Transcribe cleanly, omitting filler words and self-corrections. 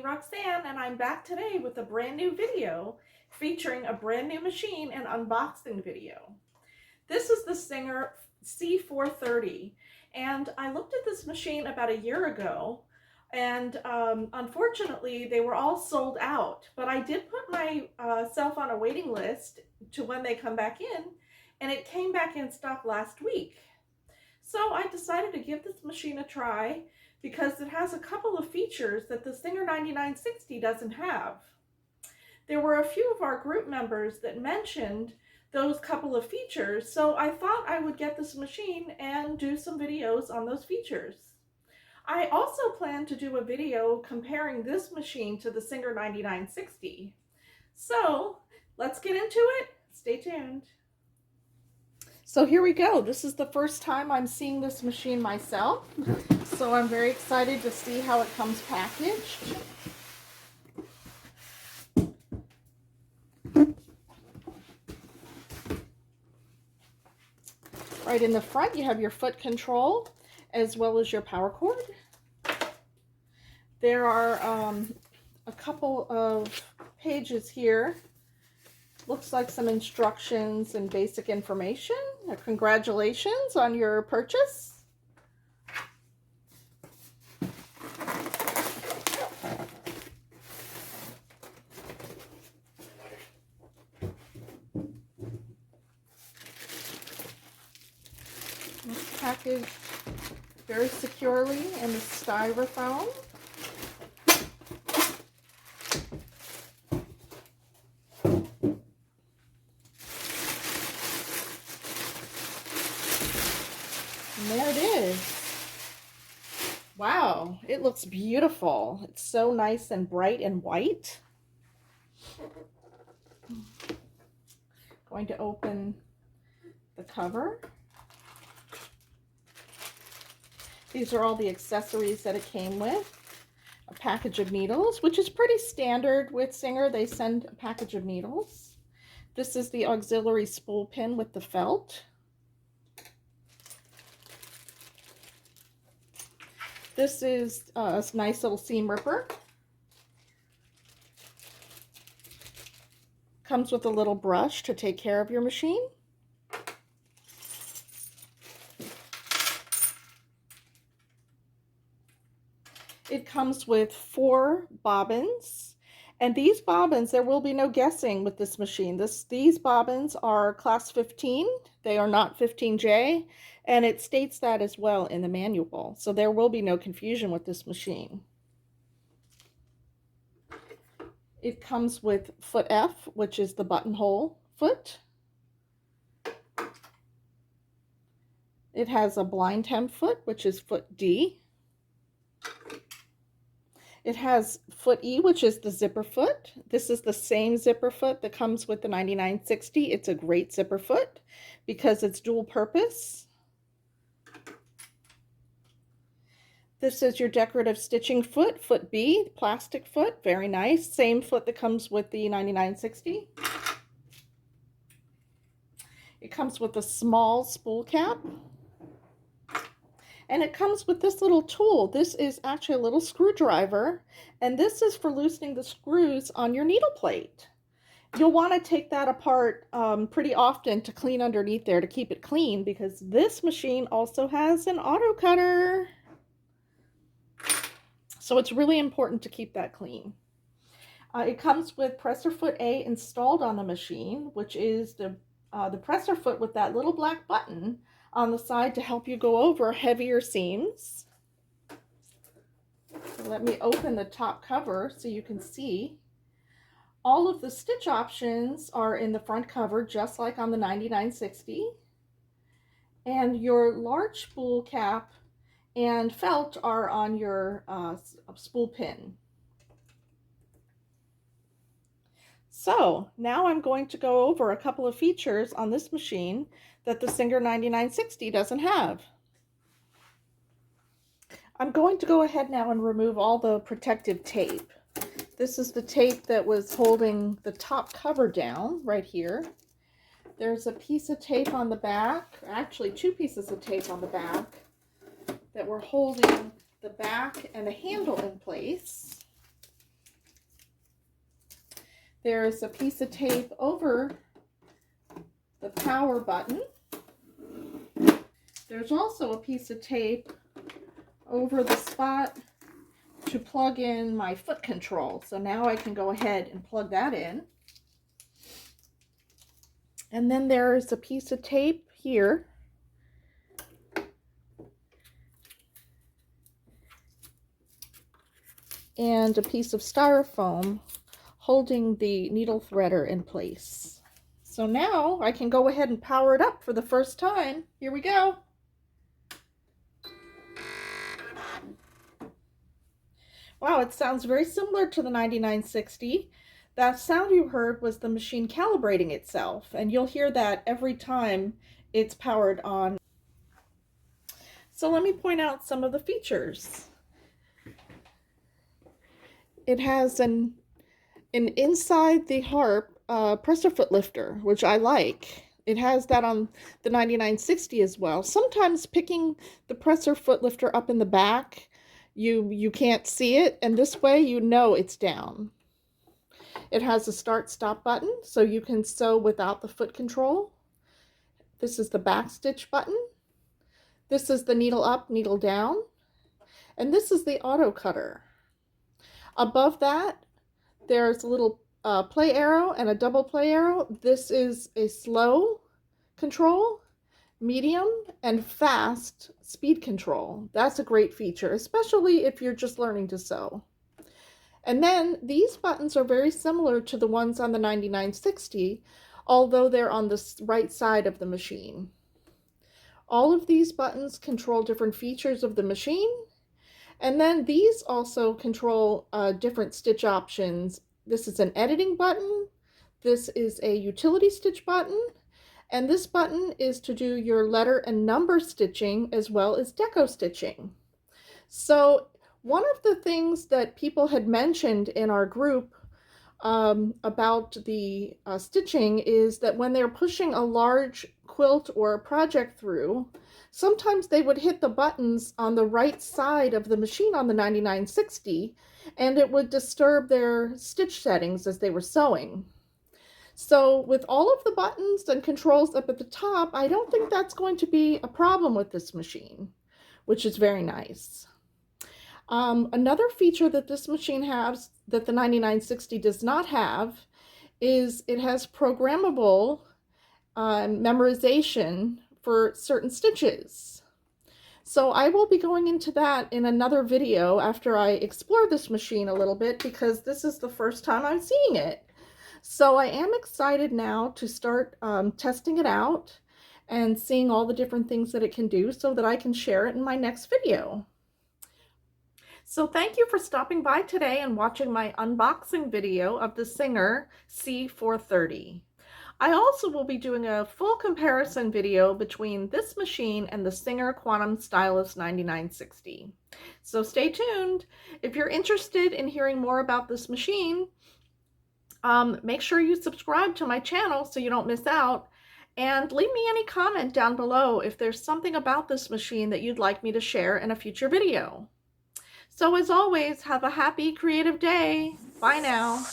Roxanne, and I'm back today with a brand new video featuring a brand new machine and unboxing video. This is the Singer C430, and I looked at this machine about a year ago, and unfortunately they were all sold out, but I did put myself on a waiting list to when they come back in, and it came back in stock last week. So I decided to give this machine a try because it has a couple of features that the Singer 9960 doesn't have. There were a few of our group members that mentioned those couple of features, so I thought I would get this machine and do some videos on those features. I also plan to do a video comparing this machine to the Singer 9960. So let's get into it. Stay tuned. So here we go. This is the first time I'm seeing this machine myself, so I'm very excited to see how it comes packaged. Right in the front you have your foot control as well as your power cord. There are a couple of pages here. Looks like some instructions and basic information. Congratulations on your purchase. It's packaged very securely in the styrofoam. And there it is. Wow, it looks beautiful. It's so nice and bright and white. Going to open the cover. These are all the accessories that it came with. A package of needles, which is pretty standard with Singer. They send a package of needles. This is the auxiliary spool pin with the felt. This is a nice little seam ripper. Comes with a little brush to take care of your machine. It comes with 4 bobbins, and these bobbins, there will be no guessing with this machine. These bobbins are class 15. They are not 15J, and it states that as well in the manual. So there will be no confusion with this machine. It comes with foot F, which is the buttonhole foot. It has a blind hem foot, which is foot D. It has foot E, which is the zipper foot. This is the same zipper foot that comes with the 9960. It's a great zipper foot because it's dual purpose. This is your decorative stitching foot, foot B, plastic foot, very nice. Same foot that comes with the 9960. It comes with a small spool cap. And it comes with this little tool. This is actually a little screwdriver, and this is for loosening the screws on your needle plate. You'll want to take that apart pretty often to clean underneath there to keep it clean, because this machine also has an auto cutter. So it's really important to keep that clean. It comes with presser foot A installed on the machine, which is the presser foot with that little black button on the side to help you go over heavier seams. So let me open the top cover so you can see. All of the stitch options are in the front cover, just like on the 9960. And your large spool cap and felt are on your spool pin. So now I'm going to go over a couple of features on this machine that the Singer 9960 doesn't have. I'm going to go ahead now and remove all the protective tape. This is the tape that was holding the top cover down right here. There's a piece of tape on the back, actually 2 pieces of tape on the back that were holding the back and the handle in place. There's a piece of tape over the power button. There's also a piece of tape over the spot to plug in my foot control. So now I can go ahead and plug that in. And then there's a piece of tape here and a piece of styrofoam holding the needle threader in place. So now I can go ahead and power it up for the first time. Here we go. Wow, it sounds very similar to the 9960. That sound you heard was the machine calibrating itself, and you'll hear that every time it's powered on. So let me point out some of the features. It has an inside the harp presser foot lifter, which I like. It has that on the 9960 as well. Sometimes picking the presser foot lifter up in the back, you can't see it, and this way you know it's down. It has a start-stop button, so you can sew without the foot control. This is the back stitch button. This is the needle up, needle down. And this is the auto cutter. Above that, there's a little play arrow and a double play arrow. This is a slow control, medium, and fast speed control. That's a great feature, especially if you're just learning to sew. And then these buttons are very similar to the ones on the 9960, although they're on the right side of the machine. All of these buttons control different features of the machine. And then these also control different stitch options. This is an editing button. This is a utility stitch button. And this button is to do your letter and number stitching as well as deco stitching. So one of the things that people had mentioned in our group about the stitching is that when they're pushing a large quilt or a project through, sometimes they would hit the buttons on the right side of the machine on the 9960, and it would disturb their stitch settings as they were sewing. So with all of the buttons and controls up at the top, I don't think that's going to be a problem with this machine, which is very nice. Another feature that this machine has that the 9960 does not have is it has programmable memorization for certain stitches. So I will be going into that in another video after I explore this machine a little bit, because this is the first time I'm seeing it. So I am excited now to start testing it out and seeing all the different things that it can do so that I can share it in my next video. So thank you for stopping by today and watching my unboxing video of the Singer C430. I also will be doing a full comparison video between this machine and the Singer Quantum Stylus 9960. So stay tuned. If you're interested in hearing more about this machine, make sure you subscribe to my channel so you don't miss out, and leave me any comment down below if there's something about this machine that you'd like me to share in a future video. So as always, have a happy creative day. Bye now.